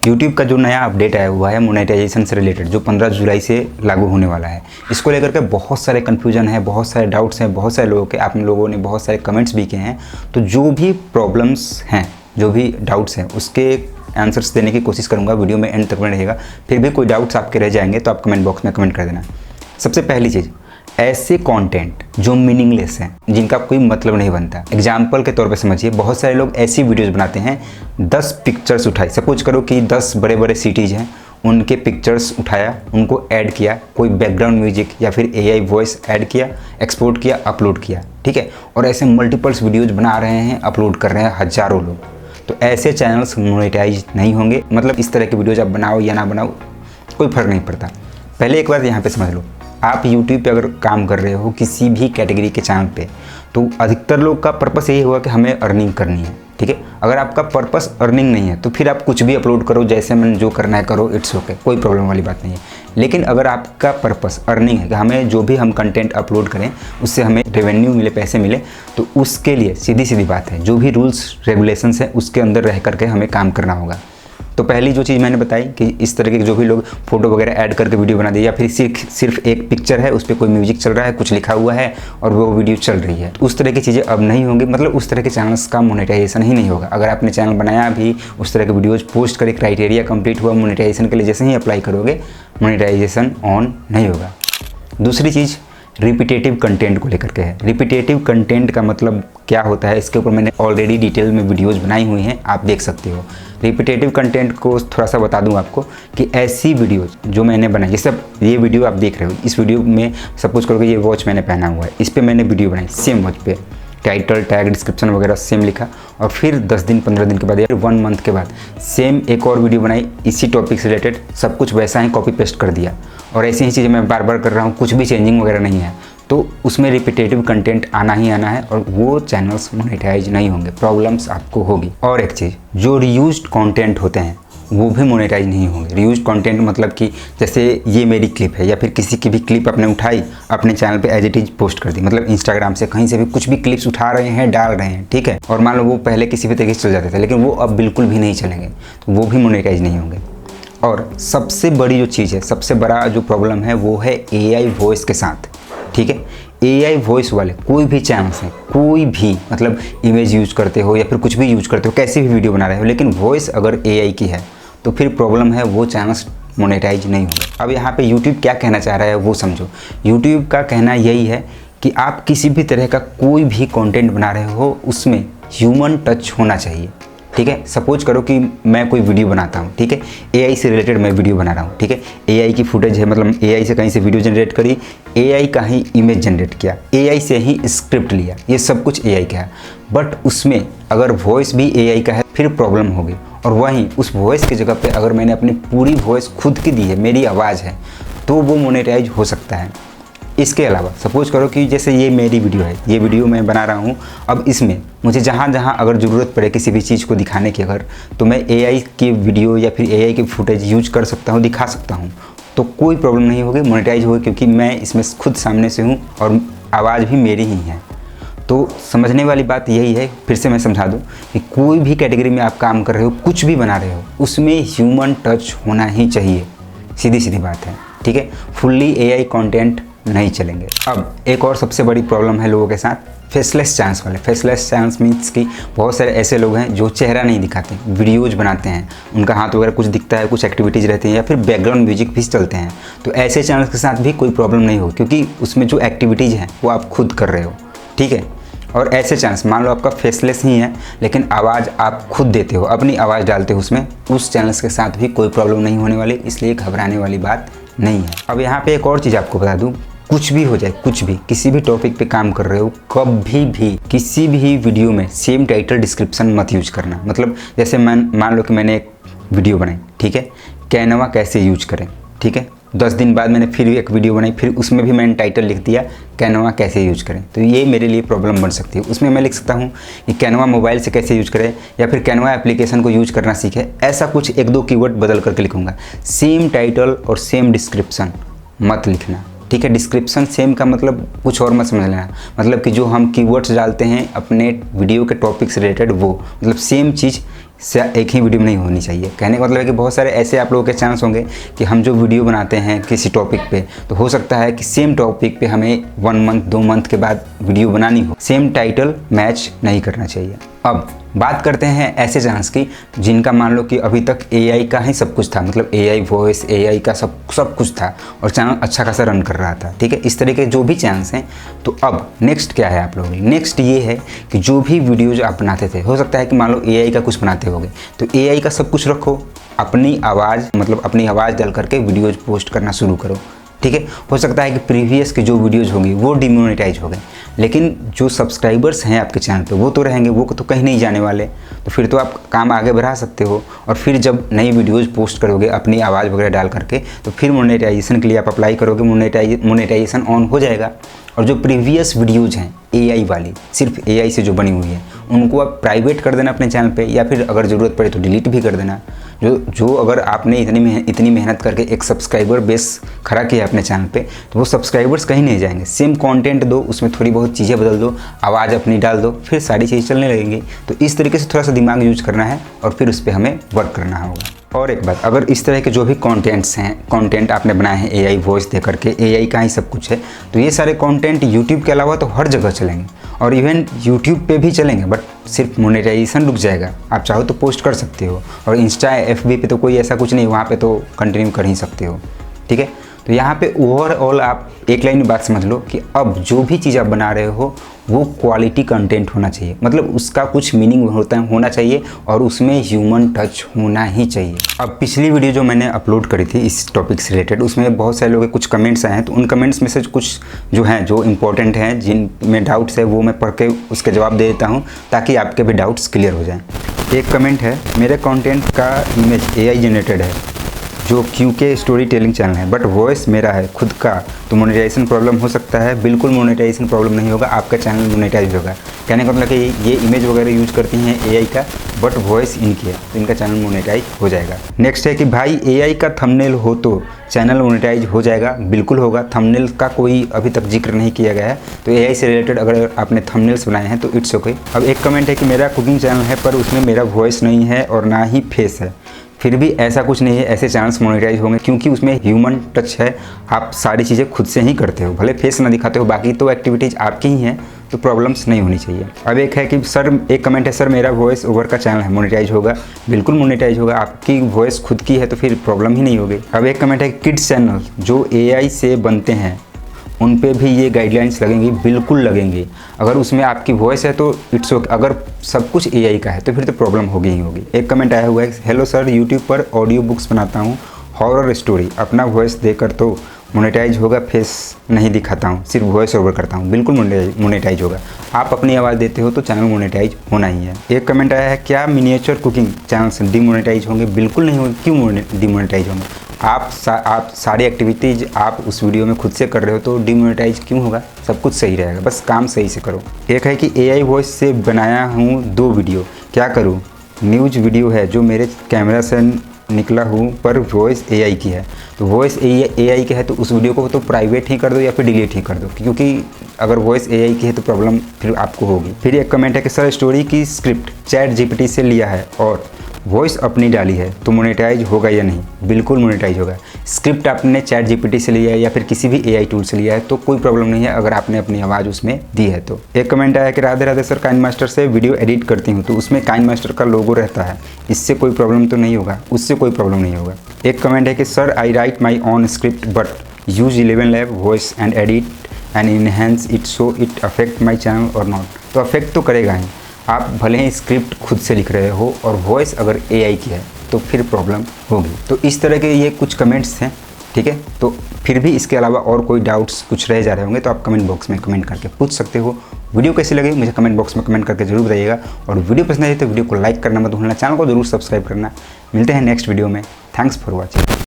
YouTube का जो नया अपडेट आया हुआ है मोनेटाइजेशन से रिलेटेड, जो 15 जुलाई से लागू होने वाला है। इसको लेकर के बहुत सारे कन्फ्यूजन है, बहुत सारे डाउट्स हैं, बहुत सारे लोगों के, आप लोगों ने बहुत सारे कमेंट्स भी किए हैं। तो जो भी प्रॉब्लम्स हैं, जो भी डाउट्स हैं, उसके आंसर्स देने की कोशिश करूँगा। वीडियो में एंड तक में रहेगा। फिर भी कोई डाउट्स आपके रह जाएंगे तो आप कमेंट बॉक्स में कमेंट कर देना। सबसे पहली चीज़, ऐसे कंटेंट जो मीनिंगलेस हैं, जिनका कोई मतलब नहीं बनता। एग्जाम्पल के तौर पे समझिए, बहुत सारे लोग ऐसी वीडियोस बनाते हैं, 10 पिक्चर्स उठाई, सपोज करो कि 10 बड़े बड़े सिटीज़ हैं, उनके पिक्चर्स उठाया, उनको ऐड किया, कोई बैकग्राउंड म्यूजिक या फिर AI वॉइस ऐड किया, एक्सपोर्ट किया, अपलोड किया, ठीक है। और ऐसे मल्टीपल्स वीडियोज़ बना रहे हैं, अपलोड कर रहे हैं हज़ारों लोग। तो ऐसे चैनल्स मोनेटाइज नहीं होंगे। मतलब इस तरह की वीडियोज़ आप बनाओ या ना बनाओ, कोई फ़र्क नहीं पड़ता। पहले एक बात यहाँ पे समझ लो, आप YouTube पे अगर काम कर रहे हो किसी भी कैटेगरी के चैनल पे, तो अधिकतर लोग का पर्पस यही होगा कि हमें अर्निंग करनी है, ठीक है। अगर आपका पर्पस अर्निंग नहीं है तो फिर आप कुछ भी अपलोड करो, जैसे मन जो करना है करो, इट्स ओके, कोई प्रॉब्लम वाली बात नहीं है। लेकिन अगर आपका पर्पस अर्निंग है कि हमें जो भी हम कंटेंट अपलोड करें उससे हमें रेवेन्यू मिले, पैसे मिले, तो उसके लिए सीधी सीधी बात है, जो भी रूल्स रेगुलेशंस है उसके अंदर रह करके हमें काम करना होगा। तो पहली जो चीज़ मैंने बताई कि इस तरह के जो भी लोग फोटो वगैरह ऐड करके वीडियो बना दिए, या फिर सिर्फ एक पिक्चर है, उस पर कोई म्यूजिक चल रहा है, कुछ लिखा हुआ है और वो वीडियो चल रही है, उस तरह की चीज़ें अब नहीं होंगी। मतलब उस तरह के चैनल्स का मोनेटाइजेशन ही नहीं होगा। अगर आपने चैनल बनाया भी, उस तरह के वीडियोज़ पोस्ट करे, क्राइटेरिया कंप्लीट हुआ, मोनेटाइजेशन के लिए जैसे ही अप्लाई करोगे, मोनेटाइजेशन ऑन नहीं होगा। दूसरी चीज़ रिपीटेटिव कंटेंट को लेकर के है। रिपीटेटिव कंटेंट का मतलब क्या होता है, इसके ऊपर मैंने ऑलरेडी डिटेल में वीडियोस बनाई हुई हैं, आप देख सकते हो। रिपीटेटिव कंटेंट को थोड़ा सा बता दूं आपको कि ऐसी वीडियोस जो मैंने बनाई, जैसे ये वीडियो आप देख रहे हो, इस वीडियो में सपोज करो कि ये वॉच मैंने पहना हुआ है, इस पर मैंने वीडियो बनाई, सेम वॉच पे टाइटल, टैग, डिस्क्रिप्शन वगैरह सेम लिखा, और फिर 10 दिन 15 दिन के बाद या फिर 1 मंथ के बाद सेम एक और वीडियो बनाई इसी टॉपिक से रिलेटेड, सब कुछ वैसा ही कॉपी पेस्ट कर दिया, और ऐसी ही चीज़ें मैं बार बार कर रहा हूँ, कुछ भी चेंजिंग वगैरह नहीं है, तो उसमें रिपीटेटिव कंटेंट आना ही आना है और वो चैनल्स मोनेटाइज नहीं होंगे, प्रॉब्लम्स आपको होगी। और एक चीज़, जो रीयूज्ड कंटेंट होते हैं वो भी मोनेटाइज नहीं होंगे। रीयूज्ड कंटेंट मतलब कि जैसे ये मेरी क्लिप है, या फिर किसी की भी क्लिप आपने उठाई, अपने चैनल पे एज इट इज पोस्ट कर दी, मतलब इंस्टाग्राम से कहीं से भी कुछ भी क्लिप्स उठा रहे हैं, डाल रहे हैं, ठीक है। और मान लो वो पहले किसी भी तरीके से चल जाते थे, लेकिन वो अब बिल्कुल भी नहीं चलेंगे, तो वो भी मोनेटाइज नहीं होंगे। और सबसे बड़ी जो चीज़ है, सबसे बड़ा जो प्रॉब्लम है वो है AI वॉइस के साथ, ठीक है। AI वॉइस वाले कोई भी चैनल्स हैं, कोई भी, मतलब इमेज यूज करते हो या फिर कुछ भी यूज करते हो, कैसी भी वीडियो बना रहे हो, लेकिन वॉइस अगर AI की है तो फिर प्रॉब्लम है, वो चैनल्स मोनेटाइज नहीं होंगे। अब यहाँ पे YouTube क्या कहना चाह रहा है वो समझो। YouTube का कहना यही है कि आप किसी भी तरह का कोई भी कंटेंट बना रहे हो, उसमें ह्यूमन टच होना चाहिए, ठीक है। सपोज करो कि मैं कोई वीडियो बनाता हूँ, ठीक है, AI से रिलेटेड मैं वीडियो बना रहा हूँ, ठीक है। AI की फुटेज है, मतलब AI से कहीं से वीडियो जनरेट करी, AI का ही इमेज जनरेट किया, AI से ही स्क्रिप्ट लिया, ये सब कुछ AI का है। बट उसमें अगर वॉइस भी AI का है फिर प्रॉब्लम होगी। और वहीं उस वॉइस की जगह पे अगर मैंने अपनी पूरी वॉइस खुद की दी है, मेरी आवाज़ है, तो वो मोनेटाइज हो सकता है। इसके अलावा सपोज करो कि जैसे ये मेरी वीडियो है, ये वीडियो मैं बना रहा हूँ, अब इसमें मुझे जहाँ जहाँ अगर ज़रूरत पड़े किसी भी चीज़ को दिखाने की, अगर तो मैं AI की वीडियो या फिर AI की फुटेज यूज कर सकता हूँ, दिखा सकता हूँ, तो कोई प्रॉब्लम नहीं होगी, मोनेटाइज होगी, क्योंकि मैं इसमें खुद सामने से हूँ और आवाज़ भी मेरी ही है। तो समझने वाली बात यही है, फिर से मैं समझा दूँ कि कोई भी कैटेगरी में आप काम कर रहे हो, कुछ भी बना रहे हो, उसमें ह्यूमन टच होना ही चाहिए, सीधी सीधी बात है, ठीक है। फुल्ली AI कंटेंट नहीं चलेंगे। अब एक और सबसे बड़ी प्रॉब्लम है लोगों के साथ, फेसलेस चैनल्स वाले। फेसलेस चैनल्स मीन्स कि बहुत सारे ऐसे लोग हैं जो चेहरा नहीं दिखाते, वीडियोज बनाते हैं, उनका हाथ वगैरह कुछ दिखता है, कुछ एक्टिविटीज़ रहती हैं, या फिर बैकग्राउंड म्यूजिक भी चलते हैं। तो ऐसे चैनल्स के साथ भी कोई प्रॉब्लम नहीं होगी, क्योंकि उसमें जो एक्टिविटीज़ हैं वो आप खुद कर रहे हो, ठीक है। और ऐसे चैनल्स, मान लो आपका फेसलेस ही है लेकिन आवाज़ आप खुद देते हो, अपनी आवाज़ डालते हो उसमें, उस चैनल्स के साथ भी कोई प्रॉब्लम नहीं होने वाली, इसलिए घबराने वाली बात नहीं है। अब यहाँ पे एक और चीज़ आपको बता दूँ, कुछ भी हो जाए, कुछ भी, किसी भी टॉपिक पे काम कर रहे हो, कभी भी किसी भी वीडियो में सेम टाइटल डिस्क्रिप्शन मत यूज करना। मतलब जैसे मान लो कि मैंने एक वीडियो बनाई, ठीक है, कैनवा कैसे यूज करें, ठीक है। 10 दिन बाद मैंने फिर एक वीडियो बनाई, फिर उसमें भी मैंने टाइटल लिख दिया कैनवा कैसे यूज करें, तो ये मेरे लिए प्रॉब्लम बन सकती है। उसमें मैं लिख सकता हूँ कि कैनवा मोबाइल से कैसे यूज करें, या फिर कैनवा एप्लीकेशन को यूज करना सीखे, ऐसा कुछ 1-2 कीवर्ड बदल करके लिखूंगा। सेम टाइटल और सेम डिस्क्रिप्शन मत लिखना, ठीक है। डिस्क्रिप्शन सेम का मतलब कुछ और मत समझ लेना, मतलब कि जो हम कीवर्ड्स डालते हैं अपने वीडियो के टॉपिक से रिलेटेड, वो मतलब सेम चीज़ एक ही वीडियो में नहीं होनी चाहिए। कहने का मतलब है कि बहुत सारे ऐसे आप लोगों के चांस होंगे कि हम जो वीडियो बनाते हैं किसी टॉपिक पे, तो हो सकता है कि सेम टॉपिक पे हमें 1 मंथ 2 मंथ के बाद वीडियो बनानी हो, सेम टाइटल मैच नहीं करना चाहिए। अब बात करते हैं ऐसे चैनल्स की जिनका मान लो कि अभी तक एआई का ही सब कुछ था, मतलब एआई वॉइस, एआई का सब कुछ था और चैनल अच्छा खासा रन कर रहा था, ठीक है। इस तरीके के जो भी चैनल्स हैं, तो अब नेक्स्ट क्या है आप लोगों के, नेक्स्ट ये है कि जो भी वीडियोज आप बनाते थे, हो सकता है कि मान लो एआई का कुछ बनाते होगे, तो एआई का सब कुछ रखो, अपनी आवाज़ मतलब अपनी आवाज़ डाल करके वीडियोज पोस्ट करना शुरू करो, ठीक है। हो सकता है कि प्रीवियस की जो वीडियोज़ होंगी वो डिमोनेटाइज हो गए, लेकिन जो सब्सक्राइबर्स हैं आपके चैनल पे वो तो रहेंगे, वो तो कहीं नहीं जाने वाले। तो फिर तो आप काम आगे बढ़ा सकते हो और फिर जब नई वीडियोज़ पोस्ट करोगे अपनी आवाज़ वगैरह डाल करके, तो फिर मोनेटाइजेशन के लिए आप अप्लाई करोगे, मोनेटाइजेशन ऑन हो जाएगा। और जो प्रीवियस वीडियोज़ हैं एआई वाली, सिर्फ एआई से जो बनी हुई है, उनको आप प्राइवेट कर देना अपने चैनल पे, या फिर अगर ज़रूरत पड़े तो डिलीट भी कर देना। जो अगर आपने इतनी मेहनत करके एक सब्सक्राइबर बेस खड़ा किया अपने चैनल पे, तो वो सब्सक्राइबर्स कहीं नहीं जाएंगे। सेम कंटेंट दो, उसमें थोड़ी बहुत चीज़ें बदल दो, आवाज़ अपनी डाल दो, फिर सारी चीज़ें चलने लगेंगी। तो इस तरीके से थोड़ा सा दिमाग यूज करना है और फिर उस पर हमें वर्क करना होगा। और एक बात, अगर इस तरह के जो भी कंटेंट आपने बनाए हैं एआई वॉइस दे करके, एआई का ही सब कुछ है, तो ये सारे कंटेंट यूट्यूब के अलावा तो हर जगह चलेंगे और इवन यूट्यूब पे भी चलेंगे, बट सिर्फ मोनेटाइजेशन रुक जाएगा। आप चाहो तो पोस्ट कर सकते हो, और इंस्टा एफबी पे तो कोई ऐसा कुछ नहीं, वहाँ पे तो कंटिन्यू कर ही सकते हो, ठीक है। तो यहाँ पे ओवरऑल आप एक लाइन में बात समझ लो कि अब जो भी चीज़ आप बना रहे हो वो क्वालिटी कंटेंट होना चाहिए, मतलब उसका कुछ मीनिंग होना चाहिए और उसमें ह्यूमन टच होना ही चाहिए। अब पिछली वीडियो जो मैंने अपलोड करी थी इस टॉपिक से रिलेटेड, उसमें बहुत सारे लोगों के कुछ कमेंट्स आए हैं, तो उन कमेंट्स में से कुछ जो हैं जो इंपॉर्टेंट हैं, जिनमें डाउट्स है, वो मैं पढ़ के उसके जवाब दे देता हूँ ताकि आपके भी डाउट्स क्लियर हो जाएँ। एक कमेंट है, मेरे कॉन्टेंट का इमेज एआई जनरेटेड है जो क्योंकि स्टोरी टेलिंग चैनल है, बट वॉइस मेरा है खुद का, तो मोनेटाइजेशन प्रॉब्लम हो सकता है। बिल्कुल मोनेटाइजेशन प्रॉब्लम नहीं होगा, आपका चैनल मोनेटाइज होगा। कहने का मतलब कि ये इमेज वगैरह यूज करती हैं एआई का, बट वॉइस इनकी है, तो इनका चैनल मोनेटाइज हो जाएगा। नेक्स्ट है कि भाई एआई का थंबनेल हो तो चैनल मोनेटाइज हो जाएगा। बिल्कुल होगा, थंबनेल का कोई अभी तक जिक्र नहीं किया गया है, तो एआई से रिलेटेड अगर आपने थंबनेल्स बनाए हैं तो इट्स ओके। अब एक कमेंट है कि मेरा कुकिंग चैनल है पर उसमें मेरा वॉइस नहीं है और ना ही फेस है, फिर भी ऐसा कुछ नहीं है, ऐसे चैनल्स मोनेटाइज होंगे क्योंकि उसमें ह्यूमन टच है, आप सारी चीज़ें खुद से ही करते हो, भले फेस ना दिखाते हो, बाकी तो एक्टिविटीज़ आपकी ही हैं, तो प्रॉब्लम्स नहीं होनी चाहिए। अब एक है कि सर, एक कमेंट है, सर मेरा वॉइस ओवर का चैनल है, मोनेटाइज होगा? बिल्कुल मोनेटाइज होगा, आपकी वॉइस खुद की है तो फिर प्रॉब्लम ही नहीं होगी। अब एक कमेंट है, किड्स चैनल जो एआई से बनते हैं उन पे भी ये गाइडलाइंस लगेंगी? बिल्कुल लगेंगी। अगर उसमें आपकी वॉइस है तो इट्स ओके, अगर सब कुछ एआई का है तो फिर तो प्रॉब्लम होगी ही होगी। एक कमेंट आया हुआ है, हेलो सर, यूट्यूब पर ऑडियो बुक्स बनाता हूँ, हॉरर स्टोरी, अपना वॉइस देकर तो मोनेटाइज होगा? फेस नहीं दिखाता हूँ, सिर्फ वॉइस ओवर करता हूँ, बिल्कुल मोनेटाइज होगा। आप अपनी आवाज़ देते हो तो चैनल मोनेटाइज होना ही है। एक कमेंट आया है, क्या मिनिएचर कुकिंग चैनल्स डिमोनेटाइज होंगे? बिल्कुल नहीं होंगे। क्यों डिमोनेटाइज होंगे? आप सारी एक्टिविटीज़ आप उस वीडियो में खुद से कर रहे हो तो डिमोनेटाइज क्यों होगा? सब कुछ सही रहेगा, बस काम सही से करो। एक है कि एआई वॉइस से बनाया हूँ 2 वीडियो, क्या करूँ? न्यूज वीडियो है जो मेरे कैमरा से निकला हूँ पर वॉइस एआई की है, तो वॉइस एआई की है तो उस वीडियो को तो प्राइवेट ही कर दो या फिर डिलीट ही कर दो, क्योंकि अगर वॉइस एआई की है तो प्रॉब्लम फिर आपको होगी। फिर एक कमेंट है कि सर स्टोरी की स्क्रिप्ट चैट जीपीटी से लिया है और वॉइस अपनी डाली है तो मोनेटाइज होगा या नहीं? बिल्कुल मोनेटाइज होगा। स्क्रिप्ट आपने चैट जीपीटी से लिया है या फिर किसी भी एआई टूल से लिया है तो कोई प्रॉब्लम नहीं है अगर आपने अपनी आवाज़ उसमें दी है तो। एक कमेंट आया कि Radhe Radhe sir, KineMaster से वीडियो एडिट करती हूँ तो उसमें काइन मास्टर का लोगो रहता है, इससे कोई प्रॉब्लम तो नहीं होगा? उससे कोई प्रॉब्लम नहीं होगा। एक कमेंट है कि sir I right my on script but use 11 lab voice and edit and enhance it so it affect my channel और नॉट? तो अफेक्ट तो करेगा ही, आप भले ही स्क्रिप्ट खुद से लिख रहे हो और वॉइस अगर एआई की है तो फिर प्रॉब्लम होगी। तो इस तरह के ये कुछ कमेंट्स हैं, ठीक है। तो फिर भी इसके अलावा और कोई डाउट्स कुछ रह जा रहे होंगे तो आप कमेंट बॉक्स में कमेंट करके पूछ सकते हो। वीडियो कैसी लगी मुझे कमेंट बॉक्स में कमेंट करके जरूर बताइएगा, और वीडियो पसंद आई तो वीडियो को लाइक करना मत भूलना, चैनल को जरूर सब्सक्राइब करना। मिलते हैं नेक्स्ट वीडियो में। Thanks for watching.